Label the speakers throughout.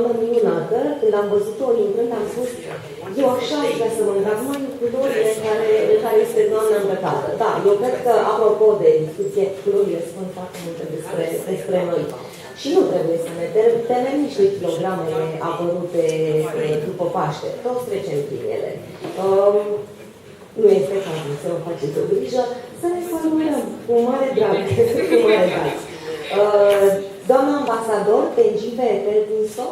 Speaker 1: doamnă minunată, când am văzut-o intrând, am spus, eu așa aș vrea să mă îmbrac, numai în culorile în care este doamna îmbrăcată. Da, eu cred că, apropo de discuție, culorile spun foarte multe despre noi. Și nu trebuie să ne temem nici de kilogramele apărute după Paște. Toți trecem prin ele. Nu este cazul să vă faceți o grijă, să ne formulăm cu mare drag. Cu mare drag. Doamna ambasador, Thenjiwe Ethel Mtintso,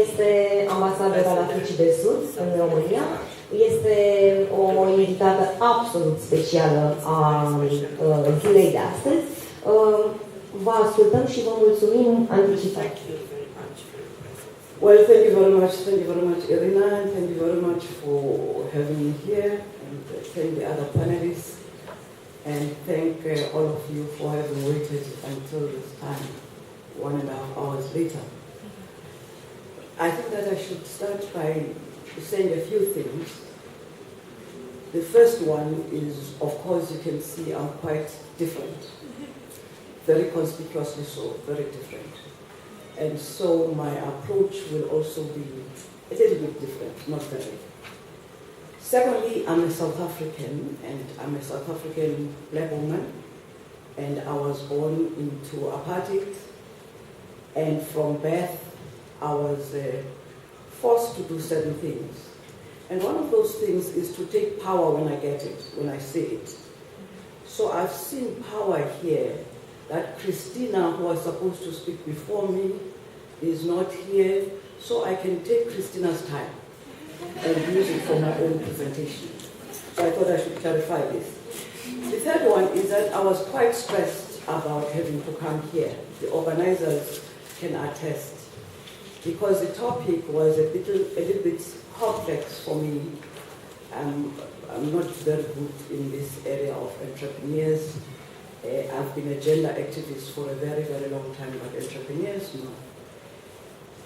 Speaker 1: este ambasador al Africii de Sud în România. Este o invitată absolut specială a zilei de astăzi. Vă ascultăm și vă mulțumim anticipat.
Speaker 2: Well, thank you very much, Irina, and thank you very much for having me here, and thank the other panelists, and thank all of you for having waited until this time, 1.5 hours later. I think that I should start by saying a few things. The first one is, of course, you can see I'm quite different. Very conspicuously so, very different. And so my approach will also be a little bit different, not very. Secondly, I'm a South African, and I'm a South African black woman, and I was born into apartheid, and from birth I was forced to do certain things. And one of those things is to take power when I get it, when I see it. So I've seen power here, that Christina, who was supposed to speak before me, is not here, so I can take Christina's time and use it for my own presentation. So I thought I should clarify this. The third one is that I was quite stressed about having to come here. The organizers can attest, because the topic was a little bit complex for me. I'm not very good in this area of entrepreneurs. I've been a gender activist for a very, very long time, but entrepreneurs, no.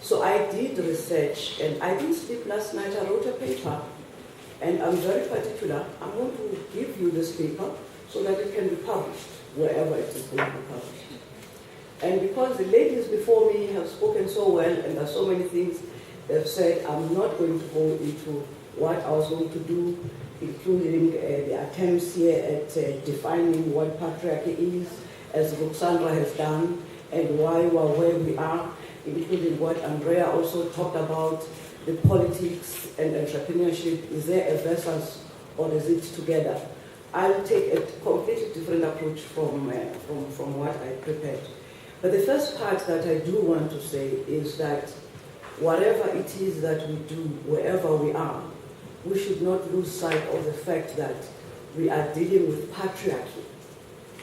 Speaker 2: So I did research, and I didn't sleep last night. I wrote a paper, and I'm very particular. I'm going to give you this paper so that it can be published wherever it is going to be published. And because the ladies before me have spoken so well, and there are so many things they've said, I'm not going to go into what I was going to do, including the attempts here at defining what patriarchy is, as Roxandra has done, and why we're where we are, including what Andrea also talked about, the politics and entrepreneurship. Is there a versus, or is it together? I'll take a completely different approach from what I prepared. But the first part that I do want to say is that whatever it is that we do, wherever we are, we should not lose sight of the fact that we are dealing with patriarchy.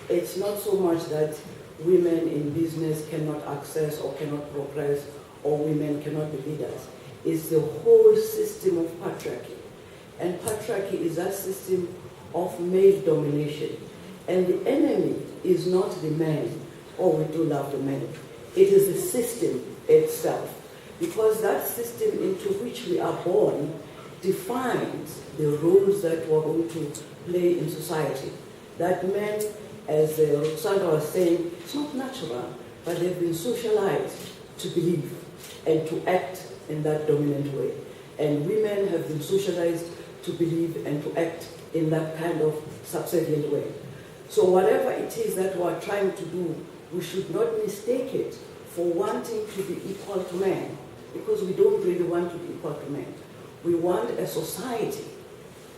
Speaker 2: It's not so much that women in business cannot access or cannot progress, or women cannot be leaders. It's the whole system of patriarchy. And patriarchy is that system of male domination. And the enemy is not the man, or we do love the men. It is the system itself. Because that system into which we are born defines the roles that we're going to play in society. That men, as Roxandra was saying, it's not natural, but they've been socialized to believe and to act in that dominant way. And women have been socialized to believe and to act in that kind of subservient way. So whatever it is that we're trying to do, we should not mistake it for wanting to be equal to men, because we don't really want to be equal to men. We want a society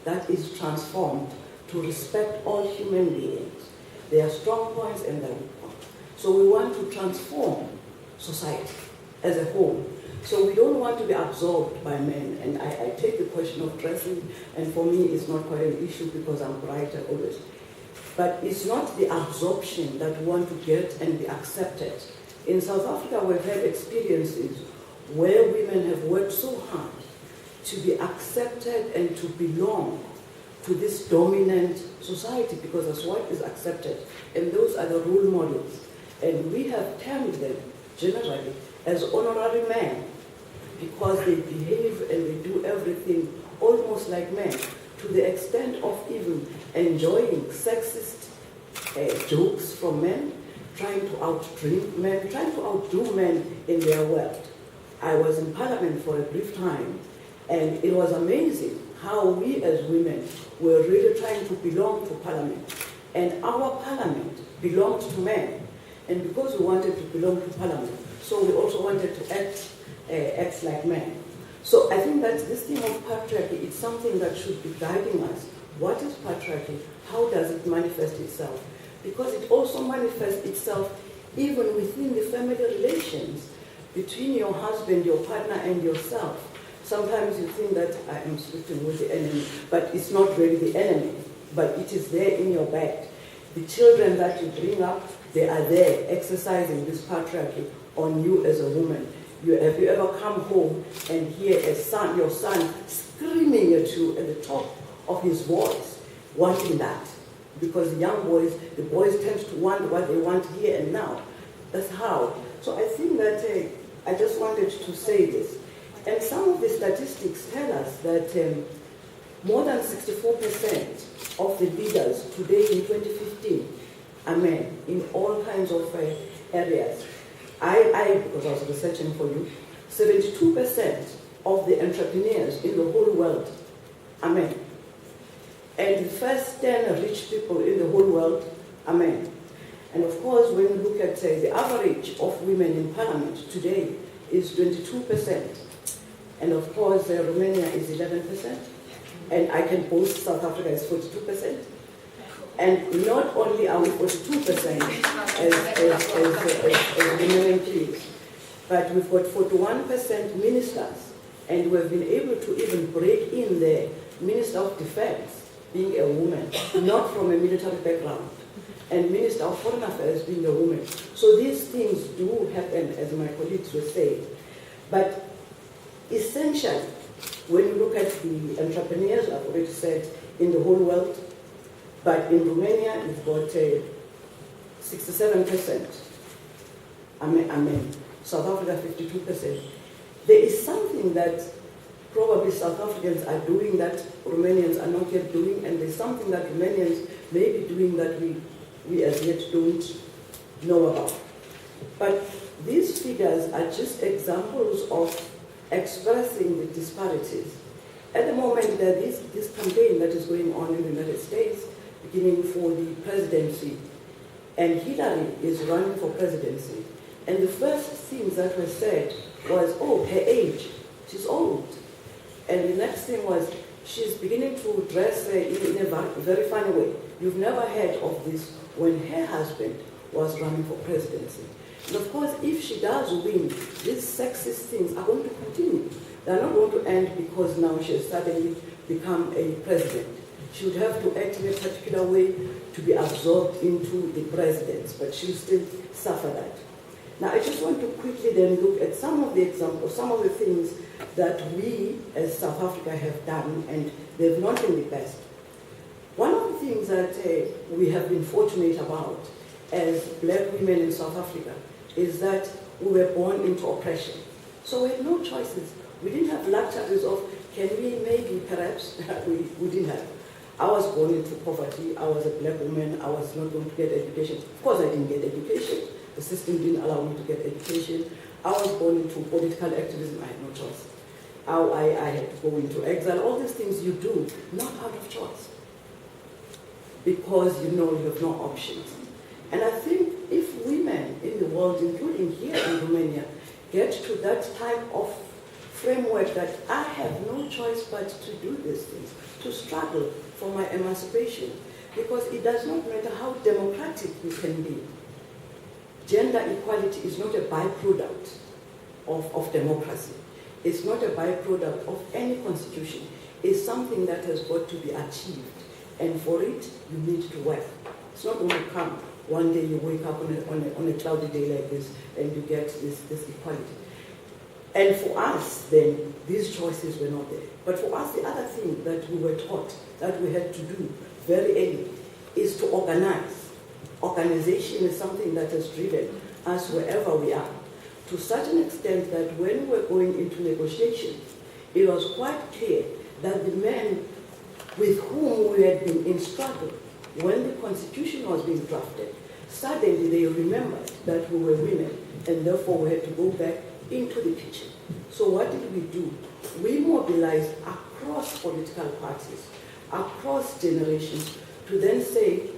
Speaker 2: that is transformed to respect all human beings. There are strong points and there are weak points. So we want to transform society as a whole. So we don't want to be absorbed by men. And I take the question of dressing, and for me it's not quite an issue because I'm brighter always. But it's not the absorption that we want to get and be accepted. In South Africa, we've had experiences where women have worked so hard to be accepted and to belong to this dominant society, because that's what is accepted. And those are the role models. And we have termed them generally as honorary men, because they behave and they do everything almost like men, to the extent of even enjoying sexist jokes from men, trying to outdrink men, trying to outdo men in their world. I was in Parliament for a brief time, and it was amazing how we as women were really trying to belong to Parliament. And our Parliament belonged to men. And because we wanted to belong to Parliament, so we also wanted to act like men. So I think that this theme of patriarchy is something that should be guiding us. What is patriarchy? How does it manifest itself? Because it also manifests itself even within the family relations between your husband, your partner, and yourself. Sometimes you think that I am sleeping with the enemy, but it's not really the enemy, but it is there in your bed. The children that you bring up, they are there exercising this patriarchy on you as a woman. Have you ever come home and hear your son screaming at you at the top of his voice, wanting that? Because the boys tend to want what they want here and now. That's how. So I think that I just wanted to say this. And some of the statistics tell us that more than 64% of the leaders today in 2015 are men in all kinds of areas. Because I was researching for you, 72% of the entrepreneurs in the whole world are men. And the first 10 rich people in the whole world are men. And of course, when you look at the average of women in Parliament today is 22%. And of course, Romania is 11%. And I can boast South Africa is 42%. And not only are we 42% as Romanian MPs, but we've got 41% ministers. And we've been able to even break in the Minister of Defense being a woman, not from a military background, and Minister of Foreign Affairs being a woman. So these things do happen, as my colleagues were saying. But essentially, when you look at the entrepreneurs, I've already said, in the whole world, but in Romania, you've got 67% are men. South Africa, 52%. There is something that probably South Africans are doing that Romanians are not yet doing, and there's something that Romanians may be doing that we as yet don't know about. But these figures are just examples of expressing the disparities. At the moment, there is this campaign that is going on in the United States, beginning for the presidency, and Hillary is running for presidency. And the first things that were said was, oh, her age, she's old. And the next thing was, she's beginning to dress in a very funny way. You've never heard of this when her husband was running for presidency. And of course, if she does win, these sexist things are going to continue. They're not going to end because now she has suddenly become a president. She would have to act in a particular way to be absorbed into the presidency, but she'll still suffer that. Now, I just want to quickly then look at some of the examples, some of the things that we as South Africa have done, and they've not been the best. One of the things that we have been fortunate about as black women in South Africa is that we were born into oppression. So we had no choices. We didn't have luxuries of, can we maybe, perhaps, we didn't have. I was born into poverty. I was a black woman. I was not going to get education. Of course, I didn't get education. The system didn't allow me to get education. I was born into political activism. I had no choice. I had to go into exile. All these things you do, not out of choice, because you know you have no options. And I think if women in the world, including here in Romania, get to that type of framework that I have no choice but to do these things, to struggle for my emancipation, because it does not matter how democratic we can be. Gender equality is not a byproduct of democracy. It's not a byproduct of any constitution. It's something that has got to be achieved. And for it, you need to work. It's not going to come one day you wake up on a cloudy day like this and you get this equality. And for us, then, these choices were not there. But for us, the other thing that we were taught that we had to do very early is to organize. Organization is something that has driven us wherever we are, to such an extent that when we were going into negotiations, it was quite clear that the men with whom we had been in struggle when the constitution was being drafted, suddenly they remembered that we were women, and therefore we had to go back into the kitchen. So what did we do? We mobilized across political parties, across generations, to then say,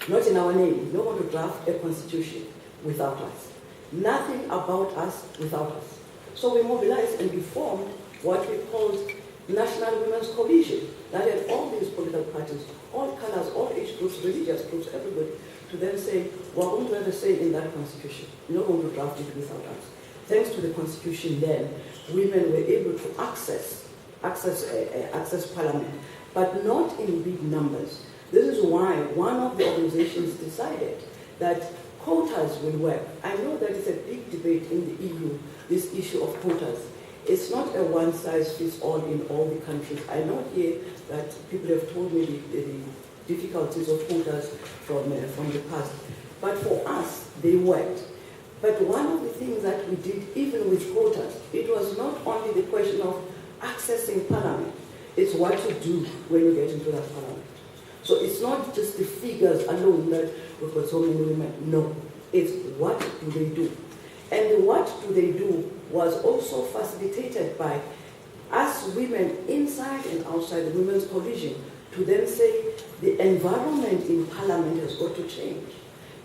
Speaker 2: not in our name, no one to draft a constitution without us. Nothing about us without us. So we mobilized and we formed what we called National Women's Coalition, that had all these political parties, all colors, all age groups, religious groups, everybody, to then say, we're going to have a say in that constitution. You're not going to draft it without us. Thanks to the constitution then, women were able to access parliament, but not in big numbers. This is why one of the organizations decided that quotas will work. I know that it's a big debate in the EU, this issue of quotas. It's not a one-size-fits-all in all the countries. I know here that people have told me the difficulties of quotas from the past. But for us, they worked. But one of the things that we did, even with quotas, it was not only the question of accessing parliament, it's what you do when you get into that parliament. So it's not just the figures alone that we've got so many women. No, it's what do they do? And the what do they do was also facilitated by us women inside and outside the Women's Coalition to then say the environment in parliament has got to change.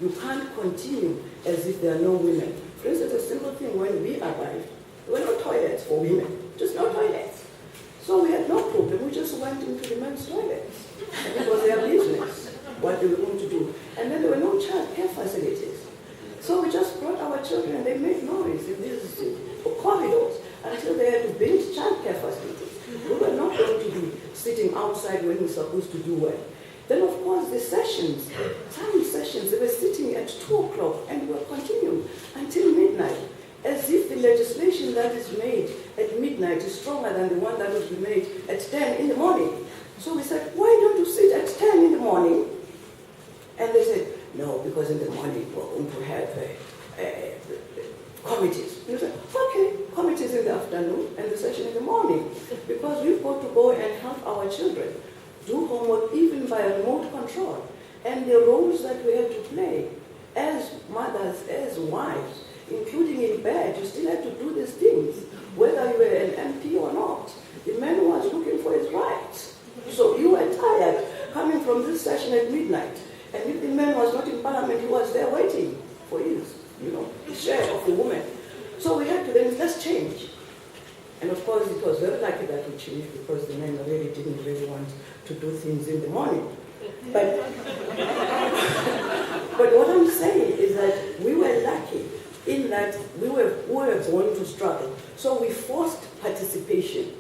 Speaker 2: You can't continue as if there are no women. For instance, a simple thing, when we arrived, there were no toilets for women, just no toilets. So we had no problem, we just went into the men's toilets. And it was their business, what they were going to do. And then there were no child care facilities. So we just brought our children and they made noise in these corridors until they had to build child care facilities. We were not going to be sitting outside when we were supposed to do well. Then of course the sessions, some sessions, they were sitting at 2 o'clock and were continuing until midnight, as if the legislation that is made at midnight is stronger than the one that was made at 10 in the morning. So we said, why don't you sit at 10 in the morning? And they said, no, because in the morning we're going to have committees. And we said, okay, committees in the afternoon and the session in the morning, because we've got to go and help our children do homework even by remote control. And the roles that we have to play as mothers, as wives, including in bed, you still have to do these things, whether you were an MP or not. The man was looking for his rights. So you were tired coming from this session at midnight. And if the man was not in parliament, he was there waiting for his, share of the woman. So we had to then, let's change. And of course, it was very lucky that we changed because the men really didn't really want to do things in the morning. But what I'm saying is that we were lucky in that we were born to struggle. So we forced participation.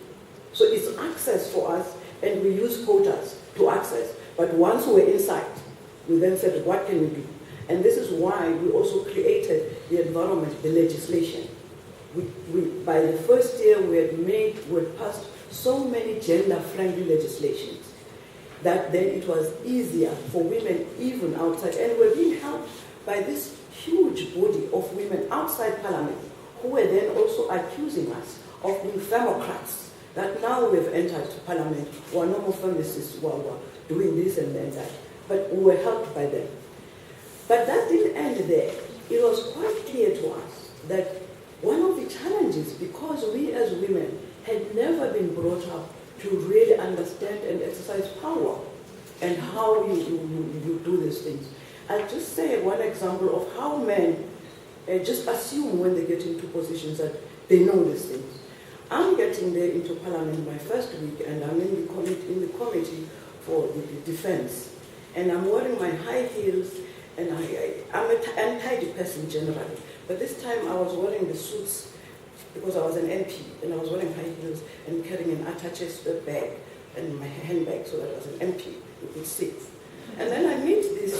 Speaker 2: So it's access for us, and we use quotas to access. But once we were inside, we then said, what can we do? And this is why we also created the environment, the legislation. By the first year, we had passed so many gender-friendly legislations that then it was easier for women even outside. And we're being helped by this huge body of women outside parliament who were then also accusing us of being femocrats, that now we've entered parliament, we are no more feminists who are doing this and then that. But we were helped by them. But that didn't end there. It was quite clear to us that one of the challenges, because we as women had never been brought up to really understand and exercise power and how you do these things. I'll just say one example of how men just assume when they get into positions that they know these things. I'm getting there into parliament my first week, and I'm in the committee for the defense. And I'm wearing my high heels, and I'm an untidy person generally. But this time I was wearing the suits because I was an MP, and I was wearing high heels and carrying an attaché bag and my handbag so that I was an MP who could sit. And then I meet this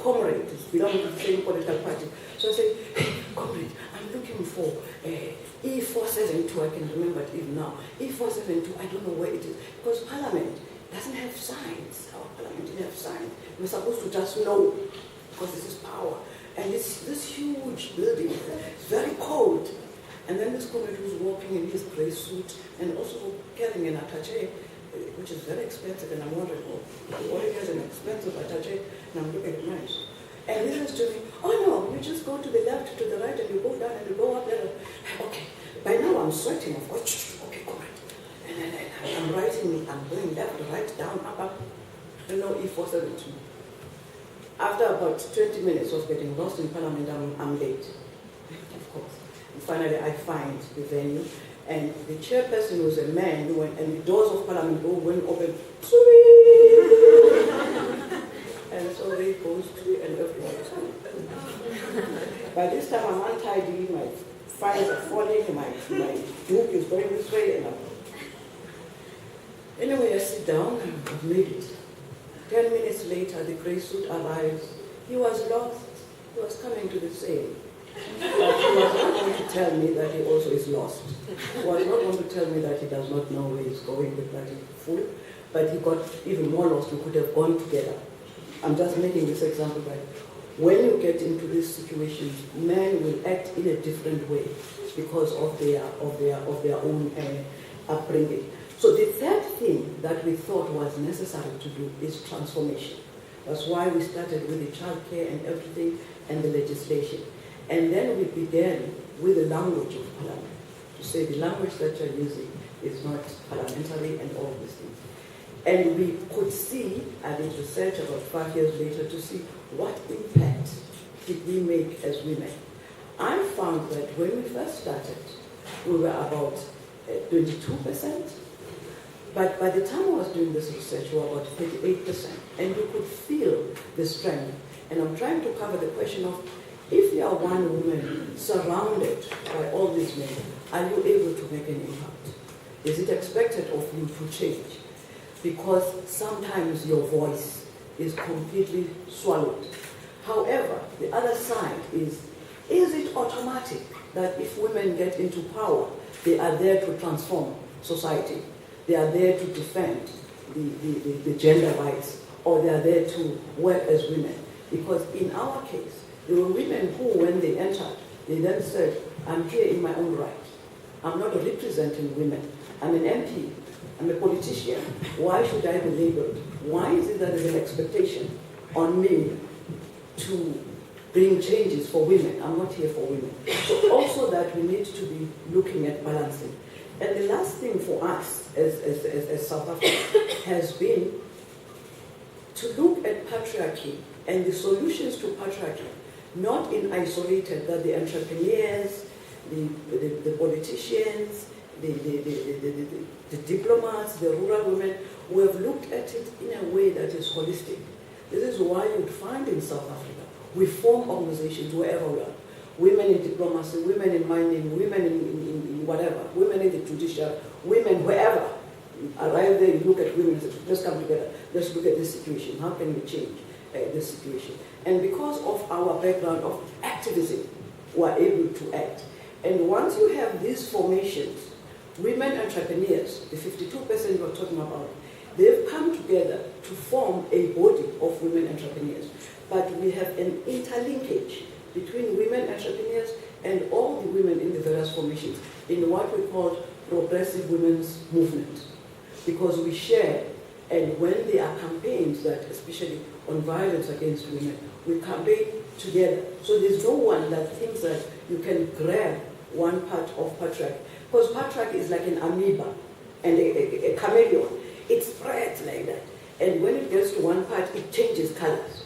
Speaker 2: comrade, who belongs to the same political party. So I say, hey, comrade, I'm looking for E472, I can remember it even now. E472, I don't know where it is. Because Parliament doesn't have signs. Our Parliament didn't have signs. We're supposed to just know, because this is power. And it's this huge building, it's very cold. And then this comrade who's walking in his grey suit and also carrying an attaché, which is very expensive, and I'm wondering, oh, he already has an expensive attaché, and I'm looking at mine. And he says to me, oh no, now, you just go to the left, to the right, and you go down and you go up there. Okay, by now I'm sweating, of course. Okay, correct. And then I'm writing, I'm going left, right, down, up. I don't know if was it to me. After about 20 minutes of getting lost in Parliament, I'm late, of course. And finally, I find the venue, and the chairperson was a man, and the doors of Parliament went open. And so they goes to, and everyone is good. By this time, I'm untidy, my files are falling, my book is going this way, and anyway, I sit down, I've made it. 10 minutes later, the grey suit arrives. He was lost. He was coming to the same. But he was not going to tell me that he also is lost. He was not going to tell me that he does not know where he's going with that fool. But he got even more lost. We could have gone together. I'm just making this example that when you get into these situations, men will act in a different way because of their own upbringing. So the third thing that we thought was necessary to do is transformation. That's why we started with the childcare and everything and the legislation. And then we began with the language of Parliament, to say the language that you're using is not parliamentary and all these things. And we could see, I did research about 5 years later to see what impact did we make as women. I found that when we first started, we were about 22%. But by the time I was doing this research, we were about 38%. And you could feel the strength. And I'm trying to cover the question of, if you are one woman surrounded by all these men, are you able to make an impact? Is it expected of you to change? Because sometimes your voice is completely swallowed. However, the other side is it automatic that if women get into power, they are there to transform society? They are there to defend the gender rights, or they are there to work as women? Because in our case, there were women who, when they entered, they then said, I'm here in my own right. I'm not representing women. I'm an MP. I'm a politician. Why should I be labeled? Why is it that there's an expectation on me to bring changes for women? I'm not here for women. So also that we need to be looking at balancing. And the last thing for us as South Africa has been to look at patriarchy and the solutions to patriarchy, not in isolated, that the entrepreneurs, the politicians, the diplomats, the rural women, who have looked at it in a way that is holistic. This is why you'd find in South Africa, we form organizations wherever we are. Women in diplomacy, women in mining, women in whatever, women in the judiciary, women wherever. Arrive there, you look at women and say, let's come together, let's look at this situation. How can we change this situation? And because of our background of activism, we're able to act. And once you have these formations, women entrepreneurs, the 52% we're talking about, they've come together to form a body of women entrepreneurs. But we have an interlinkage between women entrepreneurs and all the women in the various formations in what we call progressive women's movement. Because we share, and when there are campaigns that, especially on violence against women, we campaign together. So there's no one that thinks that you can grab one part of patriarchy. Because patriarchy is like an amoeba and a chameleon. It spreads like that. And when it gets to one part, it changes colors.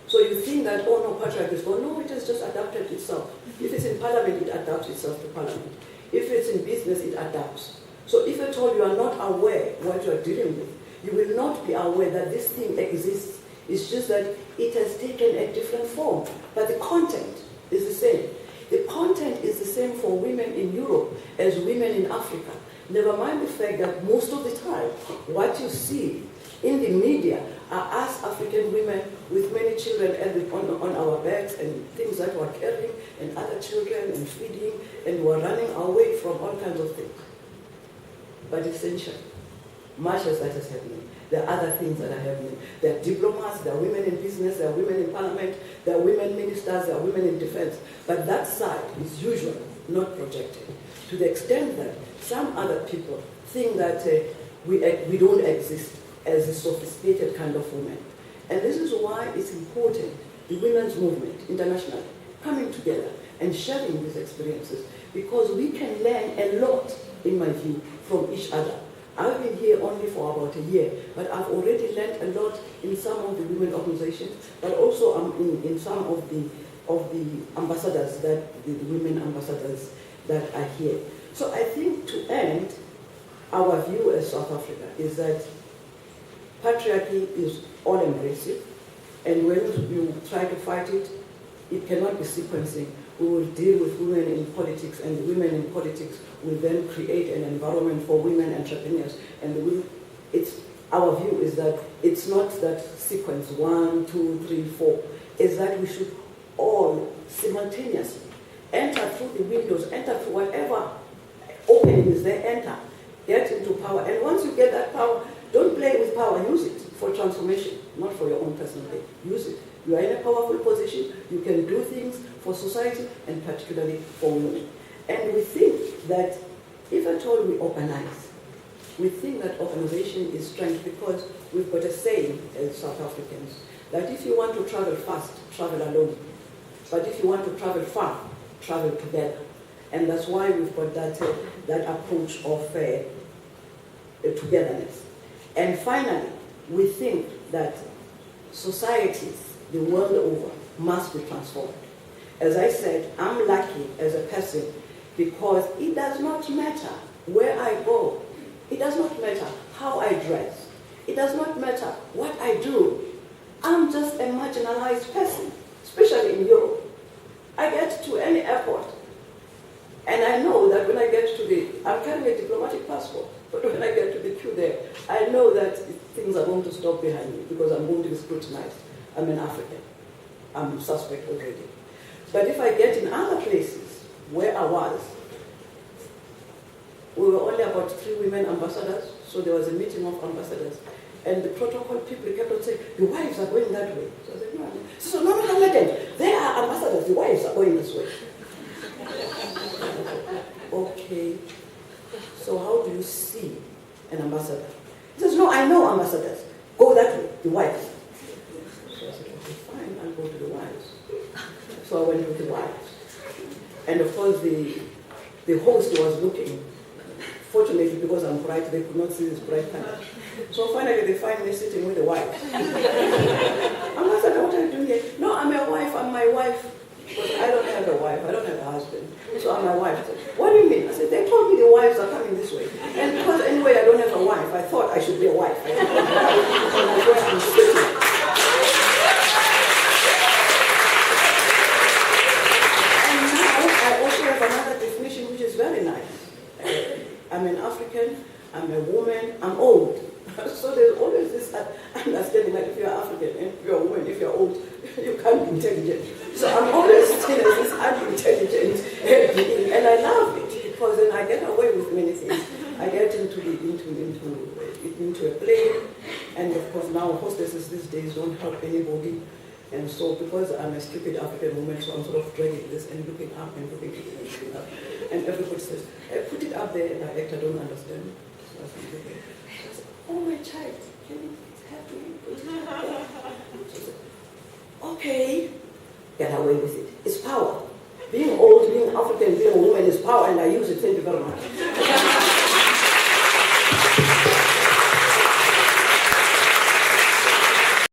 Speaker 2: So you think that, oh no, patriarchy is gone. No, it has just adapted itself. If it's in parliament, it adapts itself to parliament. If it's in business, it adapts. So if at all you are not aware what you are dealing with, you will not be aware that this thing exists. It's just that it has taken a different form. But the content is the same. The content is the same for women in Europe as women in Africa. Never mind the fact that most of the time, what you see in the media are us African women with many children on our backs and things that we're carrying, and other children and feeding, and we're running away from all kinds of things. But essentially, much as that is happening, there are other things that are happening. There are diplomats, there are women in business, there are women in parliament, there are women ministers, there are women in defense. But that side is usually not projected, to the extent that some other people think that we don't exist as a sophisticated kind of woman. And this is why it's important, the women's movement internationally coming together and sharing these experiences, because we can learn a lot, in my view, from each other. I've been here only for about a year, but I've already learned a lot in some of the women organizations, but also in some of the ambassadors, the women ambassadors that are here. So I think, to end, our view as South Africa is that patriarchy is all-embracing, and when you try to fight it, it cannot be sequencing. We will deal with women in politics, and the women in politics will then create an environment for women entrepreneurs. And our view is that it's not that sequence 1, 2, 3, 4. It's that we should all simultaneously enter through the windows, enter through whatever opening is there, enter, get into power. And once you get that power, don't play with power, use it for transformation, not for your own personal gain. Use it. You are in a powerful position, you can do things for society and particularly for women. And we think that if at all we organize, we think that organization is strength, because we've got a saying as South Africans that if you want to travel fast, travel alone. But if you want to travel far, travel together. And that's why we've got that approach of togetherness. And finally, we think that societies the world over must be transformed. As I said, I'm lucky as a person because it does not matter where I go. It does not matter how I dress. It does not matter what I do. I'm just a marginalized person, especially in Europe. I get to any airport, and I know that when I get to I'm carrying a diplomatic passport, but when I get to the queue there, I know that things are going to stop behind me because I'm going to be scrutinized. I'm an African. I'm suspect already. But if I get in other places where I was, we were only about 3 women ambassadors, so there was a meeting of ambassadors. And the protocol people kept on saying, the wives are going that way. So I said, no. So no, madam, they are ambassadors, the wives are going this way. Okay, so how do you see an ambassador? He says, no, I know ambassadors. Go that way, the wives. So I said, okay, fine, I'll go to the wives. So I went with the wives. And of course, the host was looking. Fortunately, because I'm bright, they could not see this bright color. So finally, they find me sitting with the wife. Ambassador, what are you doing here? No, I'm a wife, I'm my wife. But I don't have a wife, I don't have a husband. So I'm my wife. I said, what do you mean? I said, they told me the wives are coming this way. And because anyway I don't have a wife, I thought I should be a wife. And that's where I'm sitting. And now I also have another definition which is very nice. I'm an African, I'm a woman, I'm old. So there's always this understanding that if you're African and if you're a woman, if you're old, you can't be intelligent. So I'm always seen as this unintelligent being, and I love it because then I get away with many things. I get into a plane, and of course now hostesses these days don't help anybody. And so because I'm a stupid African woman, so I'm sort of dragging this and looking up and looking up. And everybody says, hey, put it up there, and I don't understand. So I said, oh my child, can you help me? Put it up there? She said, okay, get away with it. It's power. Being old, being African, being a woman is power, and I use it. Thank you very much.